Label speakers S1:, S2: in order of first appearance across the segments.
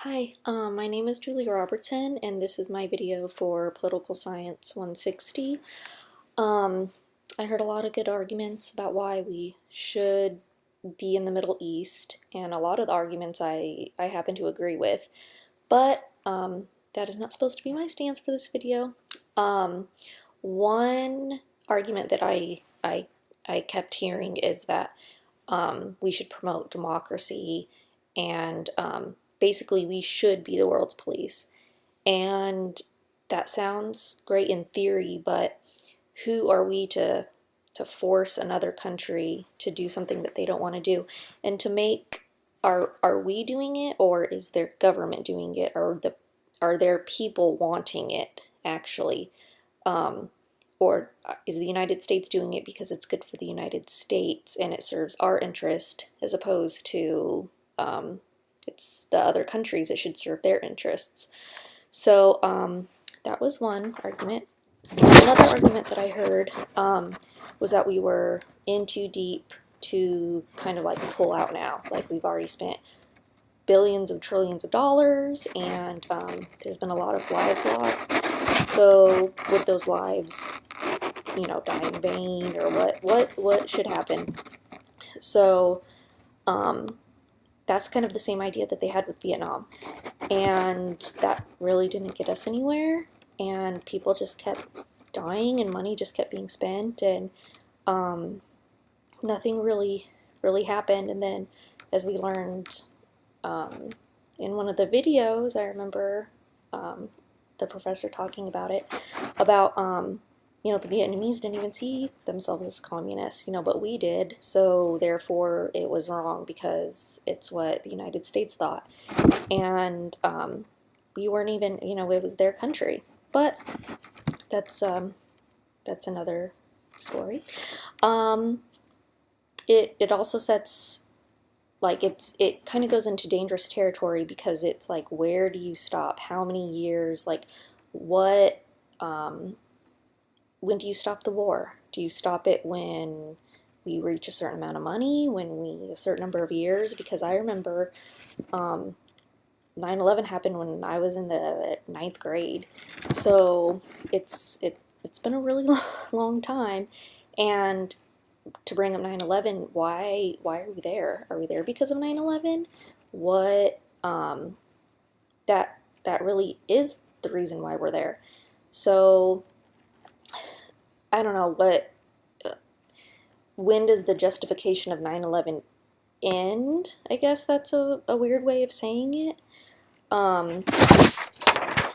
S1: Hi, my name is Julie Robertson, and this is my video for Political Science 160. I heard a lot of good arguments about why we should be in the Middle East, and a lot of the arguments I happen to agree with, but that is not supposed to be my stance for this video. One argument that I kept hearing is that we should promote democracy and basically we should be the world's police. And that sounds great in theory, but who are we to force another country to do something that they don't want to do? And to make are we doing it, or is their government doing it, or are there people wanting it actually? Or is the United States doing it because it's good for the United States and it serves our interest, as opposed to it's the other countries that should serve their interests? So that was one argument. Another argument that I heard was that we were in too deep to kind of like pull out now. Like, we've already spent billions of trillions of dollars, and there's been a lot of lives lost. So would those lives, die in vain, or what should happen? So that's kind of the same idea that they had with Vietnam, and that really didn't get us anywhere, and people just kept dying and money just kept being spent, and nothing really happened. And then, as we learned in one of the videos, I remember the professor talking about it, about the Vietnamese didn't even see themselves as communists, but we did, so therefore it was wrong because it's what the United States thought. And we weren't even, it was their country. But that's another story. It also sets, like, it kind of goes into dangerous territory, because it's like, where do you stop? How many years? Like, what, when do you stop the war? Do you stop it when we reach a certain amount of money, a certain number of years? Because I remember 9/11 happened when I was in the 9th grade. So it's been a really long time. And to bring up 9/11, why are we there? Are we there because of 9/11? What that really is the reason why we're there. So I don't know when does the justification of 9/11 end? I guess that's a weird way of saying it.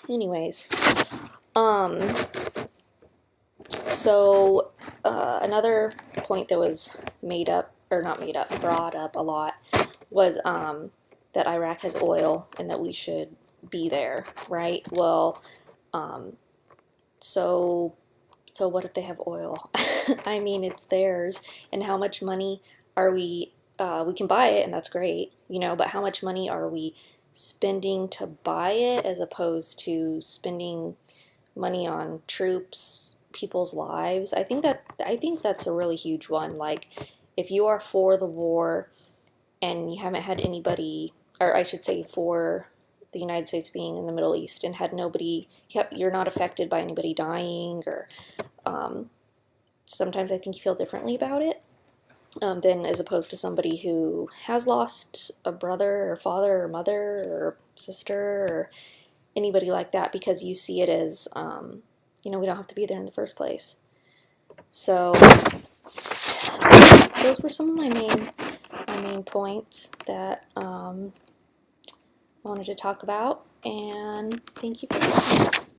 S1: Anyways, so another point that was brought up a lot, was that Iraq has oil and that we should be there, right? Well, so what if they have oil? I mean, it's theirs, and how much money are we can buy it, and that's great, but how much money are we spending to buy it, as opposed to spending money on troops, people's lives? I think that's a really huge one. Like, if you are for the war and you haven't had anybody, or I should say for the United States being in the Middle East and had nobody, you're not affected by anybody dying, or sometimes I think you feel differently about it than as opposed to somebody who has lost a brother or father or mother or sister or anybody like that, because you see it as we don't have to be there in the first place. So those were some of my main points that I wanted to talk about, and thank you for listening.